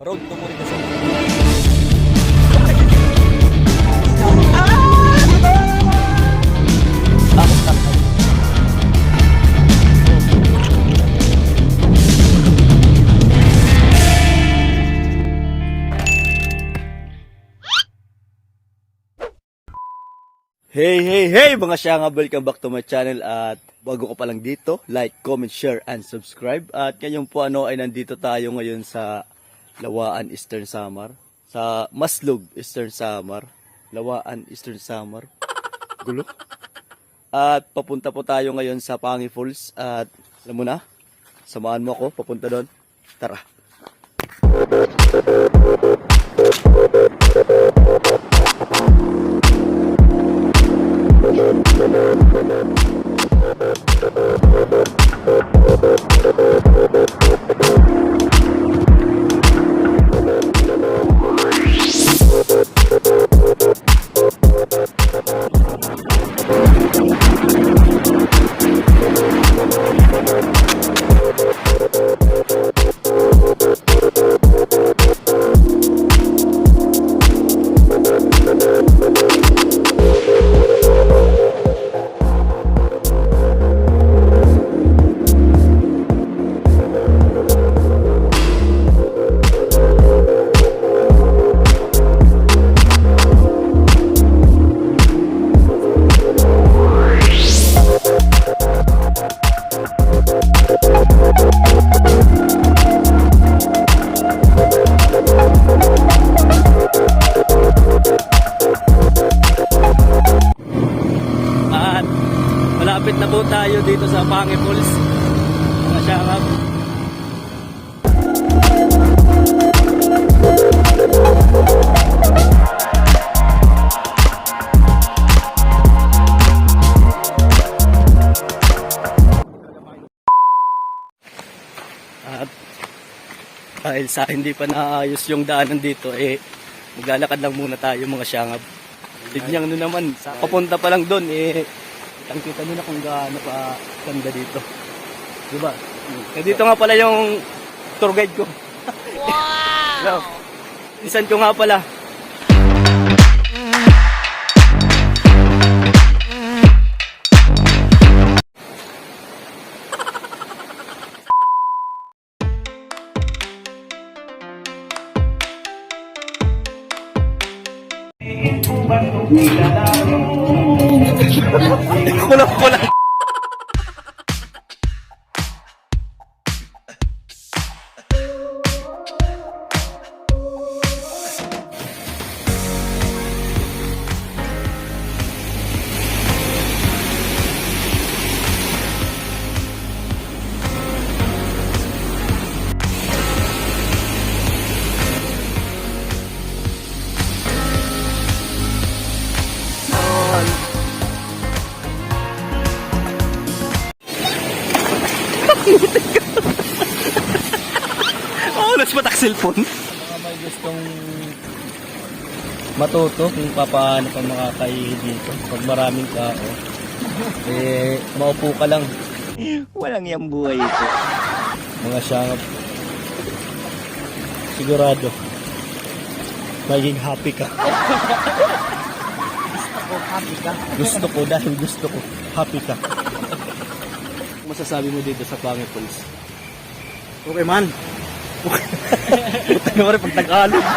Road to Muritas. Hey mga syanga, welcome back to my channel. At bago ka pa lang dito, like, comment, share, and subscribe. At ngayon po ay nandito tayo ngayon sa Lawaan, Eastern Samar. Sa Maslog, Eastern Samar. Lawaan, Eastern Samar. Gulo. At papunta po tayo ngayon sa Pange Falls. At alam mo na, samahan mo ako, papunta doon. Tara. Malapit na po tayo dito sa Pange Falls. Mga syangab. At dahil sa hindi pa naayos yung daanan dito, maglalakad lang muna tayo mga syangab. Tignan nyo naman, papunta pa lang doon, kita nyo na kung gaano pa ganda dito. Diba? Dito nga pala yung tour guide ko. Wow! Isan ko nga pala. Kulang. Oras patak cellphone. May gustong matuto kung paano pa makakaihid dito pag maraming tao. Maupo ka lang. Walang yang buhay ito. Mga syangap. Sigurado maging happy ka. Happy ka? Gusto ko dahil gusto ko. Happy ka. Masasabi mo dito sa Pange Falls? Okay man. Buta nga rin pag Tagalog. No.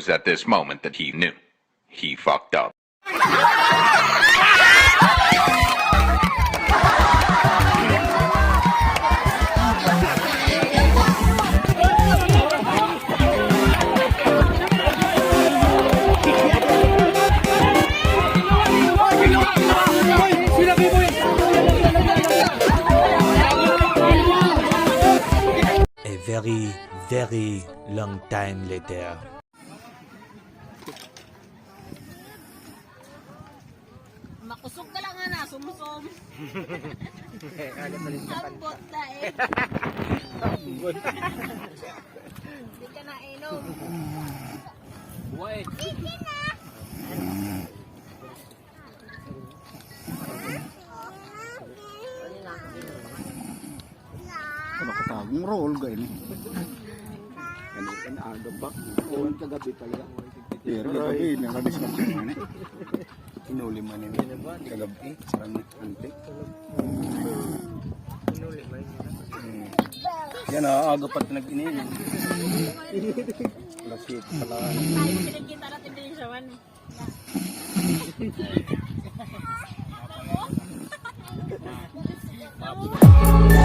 was at this moment that he knew. He fucked up. A very, very long time later. Makusog ka lang na, sumusom. Ambot na eh. Hindi ka na inom. Nakatagong roll ka ini. Ganito na agabak. Uwan kagabi talaga. Pero kagabi, nakadiscuss ko na. Inuli man yun. Kagabi, sarang ante. Yan agapat nag-inili. Lapit pala. Ay, pinagkita natin din siya man. Alam mo?